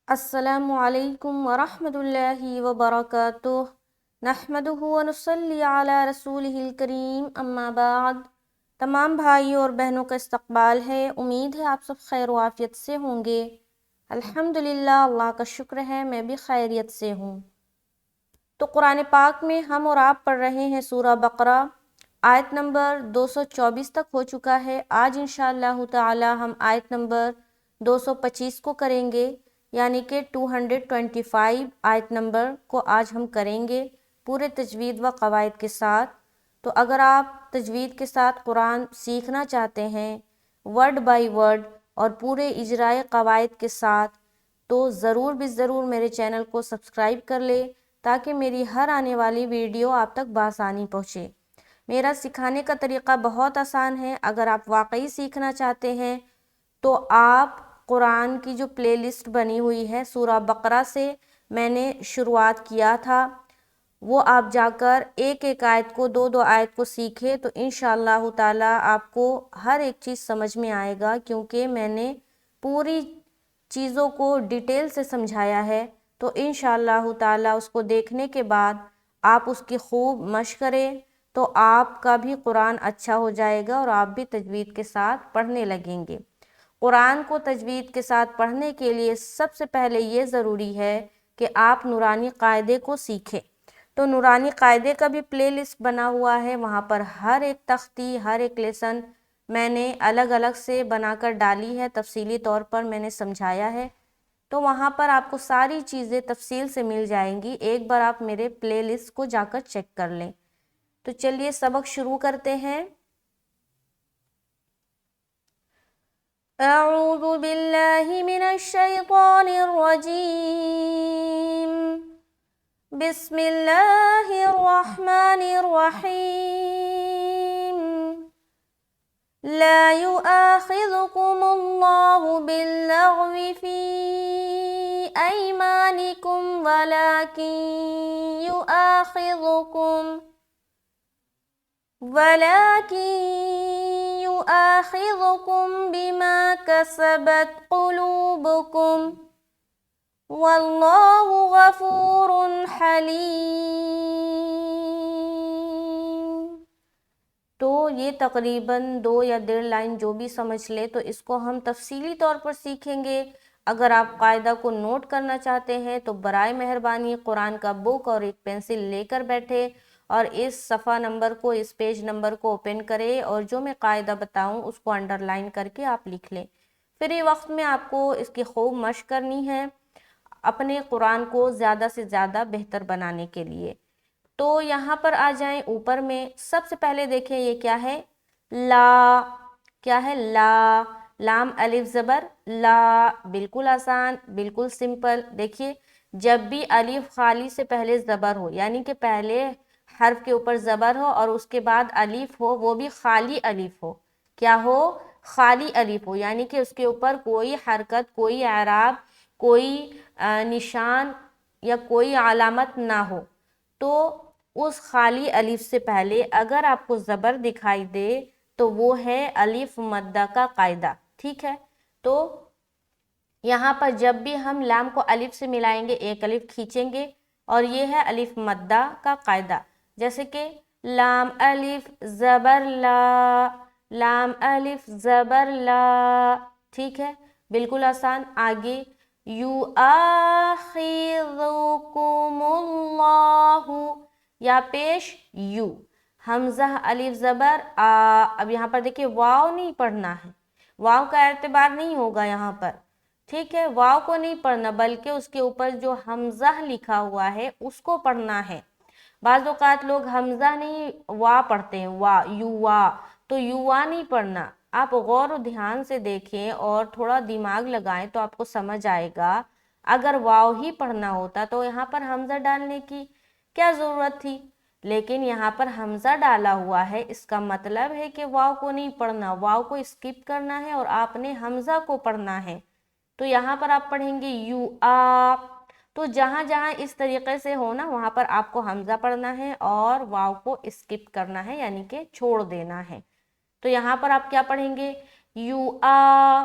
السلام علیکم ورحمۃ اللہ وبرکاتہ نحمدہ ونصلی علی رسولہ الکریم اما بعد۔ تمام بھائیوں اور بہنوں کا استقبال ہے۔ امید ہے آپ سب خیر و عافیت سے ہوں گے۔ الحمدللہ، اللہ کا شکر ہے میں بھی خیریت سے ہوں۔ تو قرآن پاک میں ہم اور آپ پڑھ رہے ہیں سورہ بقرہ، آیت نمبر 224 تک ہو چکا ہے۔ آج انشاءاللہ تعالی ہم آیت نمبر 225 کو کریں گے، یعنی کہ 225 آیت نمبر کو آج ہم کریں گے پورے تجوید و قواعد کے ساتھ۔ تو اگر آپ تجوید کے ساتھ قرآن سیکھنا چاہتے ہیں ورڈ بائی ورڈ اور پورے اجرائے قواعد کے ساتھ، تو ضرور بھی ضرور میرے چینل کو سبسکرائب کر لے تاکہ میری ہر آنے والی ویڈیو آپ تک بآسانی پہنچے۔ میرا سکھانے کا طریقہ بہت آسان ہے۔ اگر آپ واقعی سیکھنا چاہتے ہیں تو آپ قرآن کی جو پلے لسٹ بنی ہوئی ہے سورہ بقرہ سے میں نے شروعات کیا تھا، وہ آپ جا کر ایک ایک آیت کو دو آیت کو سیکھے تو انشاءاللہ تعالی آپ کو ہر ایک چیز سمجھ میں آئے گا، کیونکہ میں نے پوری چیزوں کو ڈیٹیل سے سمجھایا ہے۔ تو انشاءاللہ تعالی اس کو دیکھنے کے بعد آپ اس کی خوب مشق کریں تو آپ کا بھی قرآن اچھا ہو جائے گا اور آپ بھی تجوید کے ساتھ پڑھنے لگیں گے۔ قرآن کو تجوید کے ساتھ پڑھنے کے لیے سب سے پہلے یہ ضروری ہے کہ آپ نورانی قاعدے کو سیکھیں۔ تو نورانی قاعدے کا بھی پلے لسٹ بنا ہوا ہے، وہاں پر ہر ایک تختی، ہر ایک لیسن میں نے الگ الگ سے بنا کر ڈالی ہے، تفصیلی طور پر میں نے سمجھایا ہے۔ تو وہاں پر آپ کو ساری چیزیں تفصیل سے مل جائیں گی، ایک بار آپ میرے پلے لسٹ کو جا کر چیک کر لیں۔ تو چلیے سبق شروع کرتے ہیں۔ اعوذ باللہ من الشیطان الرجیم، بسم اللہ الرحمن الرحیم۔ لا يؤاخذكم الله باللغو في أيمانكم ولكن يؤاخذكم بما كسبت قلوبكم والله غفور حليم۔ تو یہ تقریباً 2 یا 1.5 لائن جو بھی سمجھ لے تو اس کو ہم تفصیلی طور پر سیکھیں گے۔ اگر آپ قاعدہ کو نوٹ کرنا چاہتے ہیں تو برائے مہربانی قرآن کا بک اور ایک پینسل لے کر بیٹھے اور اس صفحہ نمبر کو، اس پیج نمبر کو اوپن کرے اور جو میں قاعدہ بتاؤں اس کو انڈر لائن کر کے آپ لکھ لیں۔ فری وقت میں آپ کو اس کی خوب مشق کرنی ہے اپنے قرآن کو زیادہ سے زیادہ بہتر بنانے کے لیے۔ تو یہاں پر آ جائیں اوپر میں، سب سے پہلے دیکھیں یہ کیا ہے، لا۔ کیا ہے؟ لا۔ لام الف زبر لا، بالکل آسان، بالکل سمپل۔ دیکھیے جب بھی الف خالی سے پہلے زبر ہو، یعنی کہ پہلے حرف کے اوپر زبر ہو اور اس کے بعد الف ہو، وہ بھی خالی الف ہو۔ کیا ہو؟ خالی الف ہو، یعنی کہ اس کے اوپر کوئی حرکت، کوئی اعراب، کوئی نشان یا کوئی علامت نہ ہو، تو اس خالی الف سے پہلے اگر آپ کو زبر دکھائی دے تو وہ ہے الف مدہ کا قاعدہ، ٹھیک ہے؟ تو یہاں پر جب بھی ہم لام کو الف سے ملائیں گے ایک الف کھینچیں گے اور یہ ہے الف مدہ کا قاعدہ، جیسے کہ لام الف زبر لا، لام الف زبر لا، ٹھیک ہے؟ بالکل آسان۔ آگے یؤاخذکم اللہ، یا پیش یو، حمزہ الف زبر آ۔ اب یہاں پر دیکھیں واو نہیں پڑھنا ہے، واو کا اعتبار نہیں ہوگا یہاں پر، ٹھیک ہے؟ واو کو نہیں پڑھنا بلکہ اس کے اوپر جو حمزہ لکھا ہوا ہے اس کو پڑھنا ہے۔ بعض اوقات لوگ حمزہ نہیں وا پڑھتے ہیں، وا، یو وا، تو یو وا نہیں پڑھنا۔ آپ غور و دھیان سے دیکھیں اور تھوڑا دماغ لگائیں تو آپ کو سمجھ آئے گا، اگر واو ہی پڑھنا ہوتا تو یہاں پر حمزہ ڈالنے کی کیا ضرورت تھی؟ لیکن یہاں پر حمزہ ڈالا ہوا ہے، اس کا مطلب ہے کہ واو کو نہیں پڑھنا، واو کو اسکپ کرنا ہے اور آپ نے حمزہ کو پڑھنا ہے۔ تو یہاں پر آپ پڑھیں گے یو آ، تو جہاں جہاں اس طریقے سے ہونا وہاں پر آپ کو حمزہ پڑھنا ہے اور واو کو اسکپ کرنا ہے، یعنی کہ چھوڑ دینا ہے۔ تو یہاں پر آپ کیا پڑھیں گے؟ یو آ،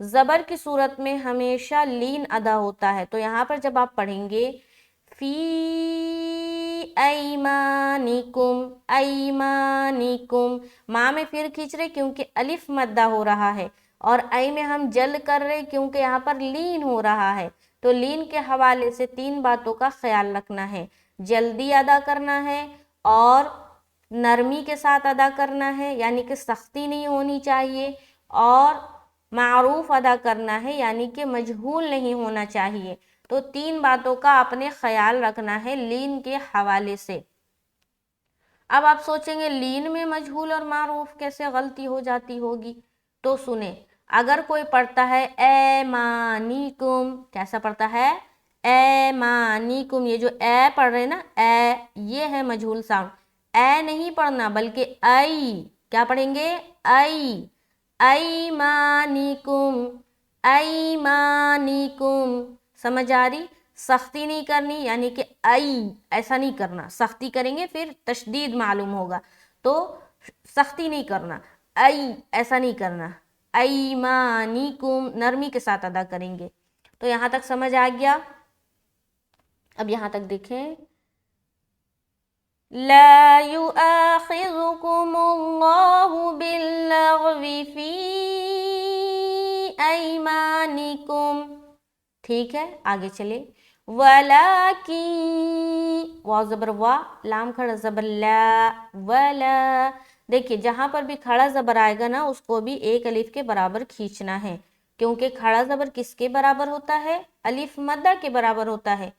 زبر کی صورت میں ہمیشہ لین ادا ہوتا ہے، تو یہاں پر جب آپ پڑھیں گے فی ایمانکم، ایمانکم، ماں میں پھر کھینچ رہے کیونکہ الف مدہ ہو رہا ہے، اور ای میں ہم جل کر رہے کیونکہ یہاں پر لین ہو رہا ہے، تو لین کے حوالے سے 3 باتوں کا خیال رکھنا ہے، جلدی ادا کرنا ہے، اور نرمی کے ساتھ ادا کرنا ہے یعنی کہ سختی نہیں ہونی چاہیے، اور معروف ادا کرنا ہے یعنی کہ مجہول نہیں ہونا چاہیے۔ تو 3 باتوں کا اپنے خیال رکھنا ہے لین کے حوالے سے۔ اب آپ سوچیں گے لین میں مجہول اور معروف کیسے غلطی ہو جاتی ہوگی، تو سنیں، اگر کوئی پڑھتا ہے ایمانیکم، کیسا پڑھتا ہے ایمانیکم، یہ جو اے پڑھ رہے نا اے، یہ ہے مجہول ساؤنڈ، اے نہیں پڑھنا بلکہ ای، کیا پڑھیں گے ای، ایمانیکم، ایمانیکم، سمجھ آ رہی؟ سختی نہیں کرنی یعنی کہ ایسا نہیں کرنا، سختی کریں گے پھر تشدید معلوم ہوگا، تو سختی نہیں کرنا، ایسا نہیں کرنا، ایمانیکم نرمی کے ساتھ ادا کریں گے۔ تو یہاں تک سمجھ آ گیا؟ اب یہاں تک دیکھیں، لا يؤاخذكم الله باللغو في ایمانکم، ٹھیک ہے آگے چلے، وَلَكِنْ، واو زبر وا، لام کھڑا زبر لا، ولا، دیکھیے جہاں پر بھی کھڑا زبر آئے گا نا اس کو بھی ایک الف کے برابر کھینچنا ہے، کیونکہ کھڑا زبر کس کے برابر ہوتا ہے؟ الف مدہ کے برابر ہوتا ہے۔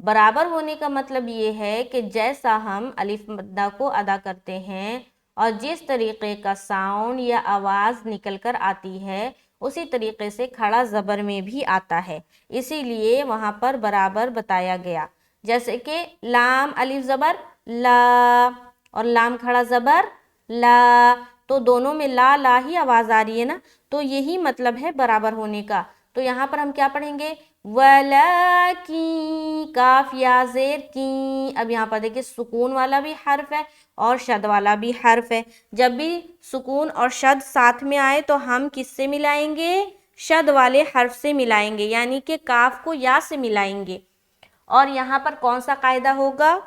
برابر ہونے کا مطلب یہ ہے کہ جیسا ہم الف مدہ کو ادا کرتے ہیں اور جس طریقے کا ساؤنڈ یا آواز نکل کر آتی ہے اسی طریقے سے کھڑا زبر میں بھی آتا ہے، اسی لیے وہاں پر برابر بتایا گیا، جیسے کہ لام الف زبر لا اور لام کھڑا زبر لا، تو دونوں میں لا لا ہی آواز آ رہی ہے نا، تو یہی مطلب ہے برابر ہونے کا۔ تو یہاں پر ہم کیا پڑھیں گے وَلَكِنْ، کاف یا زیر کی، اب یہاں پر دیکھیں سکون والا بھی حرف ہے اور شد والا بھی حرف ہے، جب بھی سکون اور شد ساتھ میں آئے تو ہم کس سے ملائیں گے؟ شد والے حرف سے ملائیں گے، یعنی کہ کاف کو یا سے ملائیں گے۔ اور یہاں پر کون سا قاعدہ ہوگا؟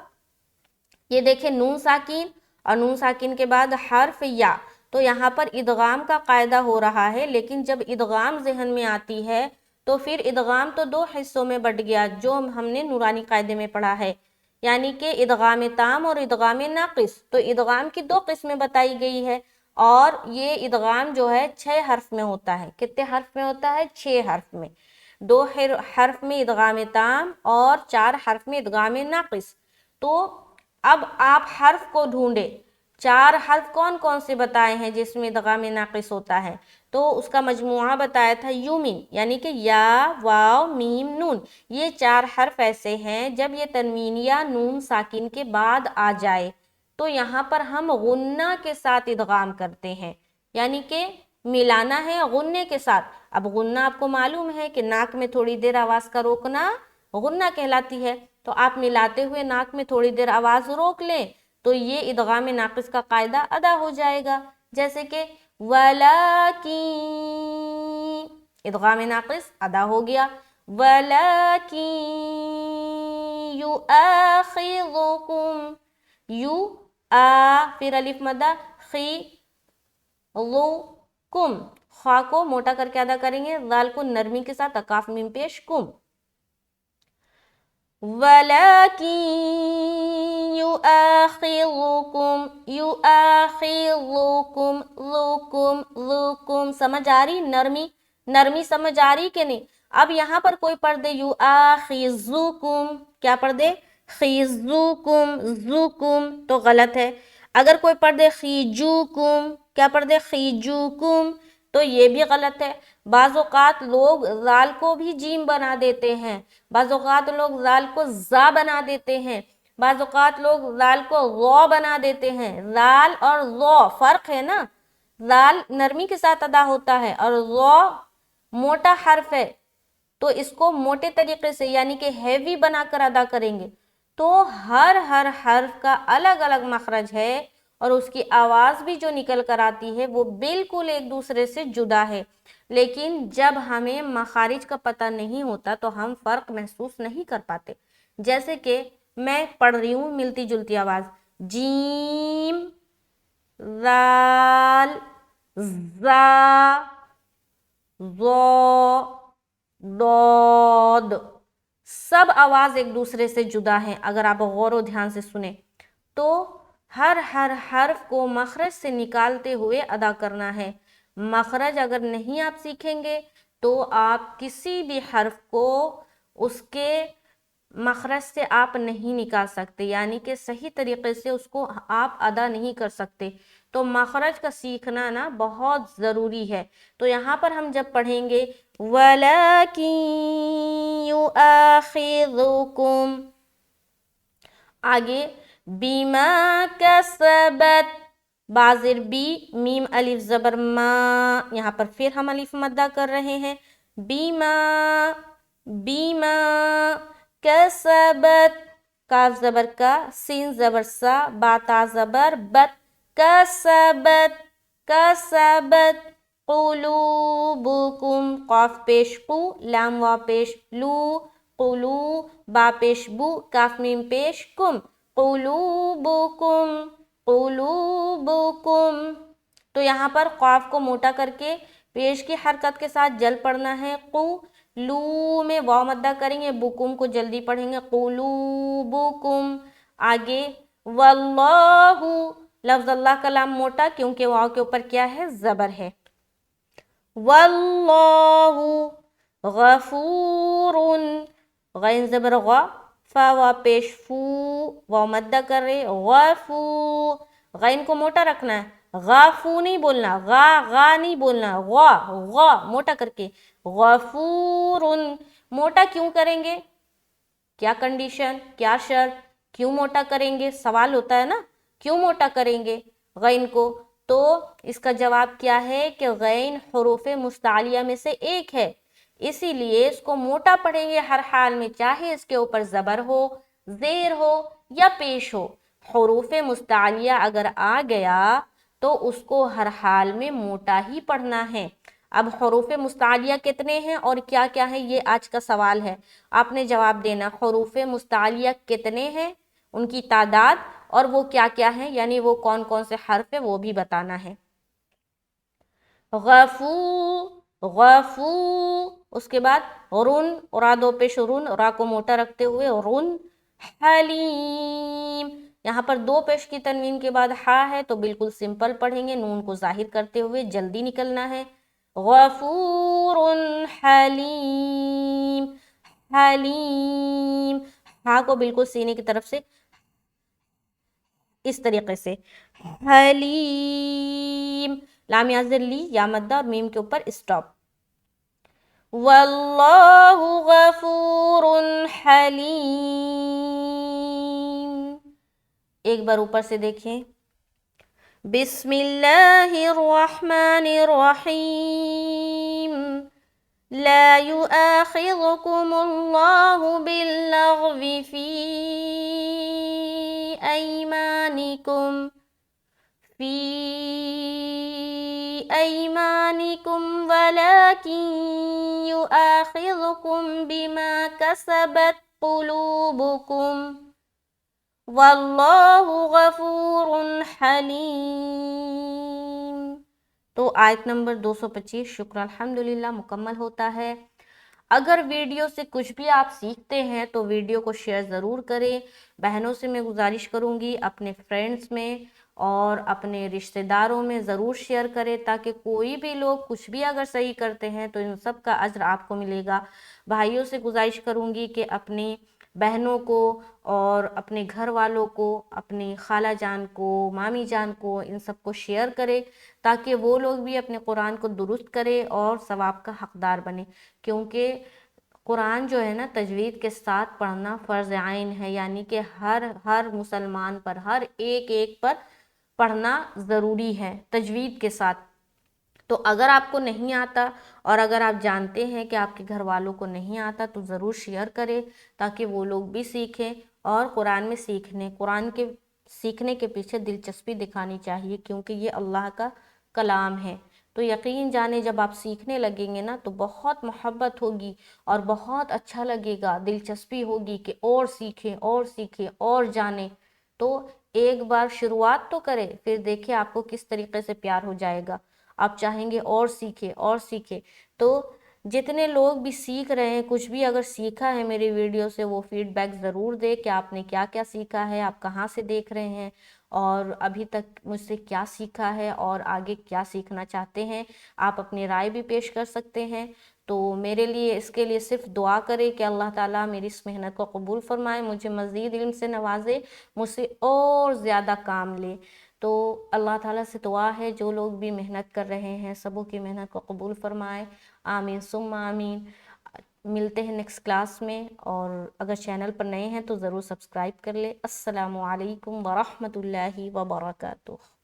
یہ دیکھیں نون ساکین اور نون ساکین کے بعد حرف یا، تو یہاں پر ادغام کا قاعدہ ہو رہا ہے، لیکن جب ادغام ذہن میں آتی ہے تو پھر ادغام تو 2 حصوں میں بٹ گیا جو ہم نے نورانی قاعدے میں پڑھا ہے، یعنی کہ ادغام تام اور ادغام ناقص، تو ادغام کی 2 قسمیں بتائی گئی ہے، اور یہ ادغام جو ہے 6 حرف میں ہوتا ہے، کتنے حرف میں ہوتا ہے؟ 6 حرف میں، 2 حرف میں ادغام تام اور 4 حرف میں ادغام ناقص۔ تو اب آپ حرف کو ڈھونڈے، 4 حرف کون کون سے بتائے ہیں جس میں ادغام ناقص ہوتا ہے؟ تو اس کا مجموعہ بتایا تھا یومن، یعنی کہ یا واو میم نون، یہ 4 حرف ایسے ہیں جب یہ تنوین یا نون ساکن کے بعد آ جائے تو یہاں پر ہم غنہ کے ساتھ ادغام کرتے ہیں، یعنی کہ ملانا ہے غنے کے ساتھ۔ اب غنہ آپ کو معلوم ہے کہ ناک میں تھوڑی دیر آواز کا روکنا غنہ کہلاتی ہے، تو آپ ملاتے ہوئے ناک میں تھوڑی دیر آواز روک لیں تو یہ ادغام ناقص کا قاعدہ ادا ہو جائے گا، جیسے کہ وَلَكِنْ، ادغام ناقص ادا ہو گیا، وَلَكِنْ يُؤَاخِذُكُمْ، پھر الف مدہ خی کم، خواہ کو موٹا کر کے ادا کریں گے، ذال کو نرمی کے ساتھ اکاف میم پیش کم، وَلَكِنْ يُؤَاخِذُكُمْ، يُؤَاخِذُكُمْ، ذُكُمْ، سمجھ آ رہی؟ نرمی سمجھ آ رہی کہ نہیں؟ اب یہاں پر کوئی پڑھ دے یُؤَاخِذُكُمْ، کیا پڑھ دے؟ خِذُكُمْ، ذُكُمْ، تو غلط ہے۔ اگر کوئی پڑھ دے خِیجُوکُم، کیا پڑھ دے؟ خِیجُوکُم، تو یہ بھی غلط ہے۔ بعض اوقات لوگ ذال کو بھی جیم بنا دیتے ہیں، بعض اوقات لوگ ذال کو زا بنا دیتے ہیں، بعض اوقات لوگ ذال کو ضو بنا دیتے ہیں۔ ذال اور ضو فرق ہے نا، ذال نرمی کے ساتھ ادا ہوتا ہے اور ضو موٹا حرف ہے، تو اس کو موٹے طریقے سے یعنی کہ ہیوی بنا کر ادا کریں گے، تو ہر حرف کا الگ الگ مخرج ہے اور اس کی آواز بھی جو نکل کر آتی ہے وہ بالکل ایک دوسرے سے جدا ہے۔ لیکن جب ہمیں مخارج کا پتہ نہیں ہوتا تو ہم فرق محسوس نہیں کر پاتے. جیسے کہ میں پڑھ رہی ہوں ملتی جلتی آواز، جیم، ذال، زا، ضو، ضاد، سب آواز ایک دوسرے سے جدا ہیں. اگر آپ غور و دھیان سے سنیں تو ہر حرف کو مخرج سے نکالتے ہوئے ادا کرنا ہے. مخرج اگر نہیں آپ سیکھیں گے تو آپ کسی بھی حرف کو اس کے مخرج سے آپ نہیں نکال سکتے، یعنی کہ صحیح طریقے سے اس کو آپ ادا نہیں کر سکتے. تو مخرج کا سیکھنا نا بہت ضروری ہے. تو یہاں پر ہم جب پڑھیں گے وَلَكِن يُؤَاخِذُكُمْ، آگے بِمَا كَسَبَتْ، بازر بی، میم الف زبر ما، یہاں پر پھر ہم الف مدہ کر رہے ہیں. بیما، بیما کسبت، کاف زبر کا، سین زبر سا، با تا زبر بت، کسبت، کسبت، قلوبکم، قاف پیش قو، لام وا پیش لو، قلو، با پیش بو، کاف میم پیش کم، قلوبکم، قلوبکم. تو یہاں پر قاف کو موٹا کر کے پیش کی حرکت کے ساتھ جل پڑھنا ہے. قو، لو میں واو مدہ کریں گے، بکم کو جلدی پڑھیں گے، قلوبکم. آگے واللہ، لفظ اللہ کا لام موٹا کیونکہ واو کے اوپر کیا ہے؟ زبر ہے. واللہ غفور، غین زبر غا، فا وا پیش فو، واو مدہ کر رہے، غفو، غین کو موٹا رکھنا ہے، غافو نہیں بولنا، غا نہیں بولنا، غا موٹا کر کے، غفور. موٹا کیوں کریں گے؟ کیا کنڈیشن، کیا شرط، کیوں موٹا کریں گے؟ سوال ہوتا ہے نا، کیوں موٹا کریں گے غین کو؟ تو اس کا جواب کیا ہے کہ غین حروف مستعلیہ میں سے ایک ہے، اسی لیے اس کو موٹا پڑھیں گے ہر حال میں، چاہے اس کے اوپر زبر ہو، زیر ہو یا پیش ہو. حروف مستعلیہ اگر آ گیا تو اس کو ہر حال میں موٹا ہی پڑھنا ہے. اب حروف مستعلیہ کتنے ہیں اور کیا کیا ہیں، یہ آج کا سوال ہے. آپ نے جواب دینا حروف مستعلیہ کتنے ہیں، ان کی تعداد، اور وہ کیا کیا ہیں، یعنی وہ کون کون سے حرف ہیں وہ بھی بتانا ہے. غفو، غفو، اس کے بعد رن، را دو پیش رن، را کو موٹا رکھتے ہوئے رن. حلیم، یہاں پر دو پیش کی تنوین کے بعد ہا ہے تو بالکل سمپل پڑھیں گے، نون کو ظاہر کرتے ہوئے جلدی نکلنا ہے. غفور حلیم، حلیم، ہا کو بالکل سینے کی طرف سے اس طریقے سے، حلیم، لام یازر لی، یا مدہ اور میم کے اوپر اسٹاپ. واللہ غفور حلیم. ایک بار اوپر سے دیکھیں، بسم اللہ الرحمن الرحیم، لا يؤاخذكم الله باللغو في أيمانكم ولكن يؤاخذكم بما كسبت قلوبكم واللہ غفور حلیم. تو آیت نمبر 225 شکر الحمدللہ مکمل ہوتا ہے. اگر ویڈیو سے کچھ بھی آپ سیکھتے ہیں تو ویڈیو کو شیئر ضرور کریں. بہنوں سے میں گزارش کروں گی اپنے فرینڈز میں اور اپنے رشتہ داروں میں ضرور شیئر کریں تاکہ کوئی بھی لوگ کچھ بھی اگر صحیح کرتے ہیں تو ان سب کا اجر آپ کو ملے گا. بھائیوں سے گزارش کروں گی کہ اپنی بہنوں کو اور اپنے گھر والوں کو، اپنی خالہ جان کو، مامی جان کو، ان سب کو شیئر کرے تاکہ وہ لوگ بھی اپنے قرآن کو درست کرے اور ثواب کا حقدار بنے. کیونکہ قرآن جو ہے نا تجوید کے ساتھ پڑھنا فرض عین ہے، یعنی کہ ہر مسلمان پر، ہر ایک پر پڑھنا ضروری ہے تجوید کے ساتھ. تو اگر آپ کو نہیں آتا اور اگر آپ جانتے ہیں کہ آپ کے گھر والوں کو نہیں آتا تو ضرور شیئر کریں تاکہ وہ لوگ بھی سیکھیں. اور قرآن میں قرآن کے سیکھنے کے پیچھے دلچسپی دکھانی چاہیے کیونکہ یہ اللہ کا کلام ہے. تو یقین جانے جب آپ سیکھنے لگیں گے نا تو بہت محبت ہوگی اور بہت اچھا لگے گا، دلچسپی ہوگی کہ اور سیکھیں اور سیکھیں اور جانیں۔ تو ایک بار شروعات تو کرے، پھر دیکھیں آپ کو کس طریقے سے پیار ہو جائے گا، آپ چاہیں گے اور سیکھیں اور سیکھیں۔ تو جتنے لوگ بھی سیکھ رہے ہیں، کچھ بھی اگر سیکھا ہے میری ویڈیو سے، وہ فیڈ بیک ضرور دے کہ آپ نے کیا کیا سیکھا ہے، آپ کہاں سے دیکھ رہے ہیں اور ابھی تک مجھ سے کیا سیکھا ہے اور آگے کیا سیکھنا چاہتے ہیں۔ آپ اپنی رائے بھی پیش کر سکتے ہیں۔ تو میرے لیے اس کے لیے صرف دعا کرے کہ اللہ تعالیٰ میری اس محنت کو قبول فرمائے، مجھے مزید علم سے نوازے، مجھ سے اور زیادہ کام لے۔ تو اللہ تعالیٰ سے دعا ہے جو لوگ بھی محنت کر رہے ہیں سبوں کی محنت کو قبول فرمائے، آمین ثم آمین۔ ملتے ہیں نیکسٹ کلاس میں، اور اگر چینل پر نئے ہیں تو ضرور سبسکرائب کر لیں۔ السلام علیکم ورحمۃ اللہ وبرکاتہ۔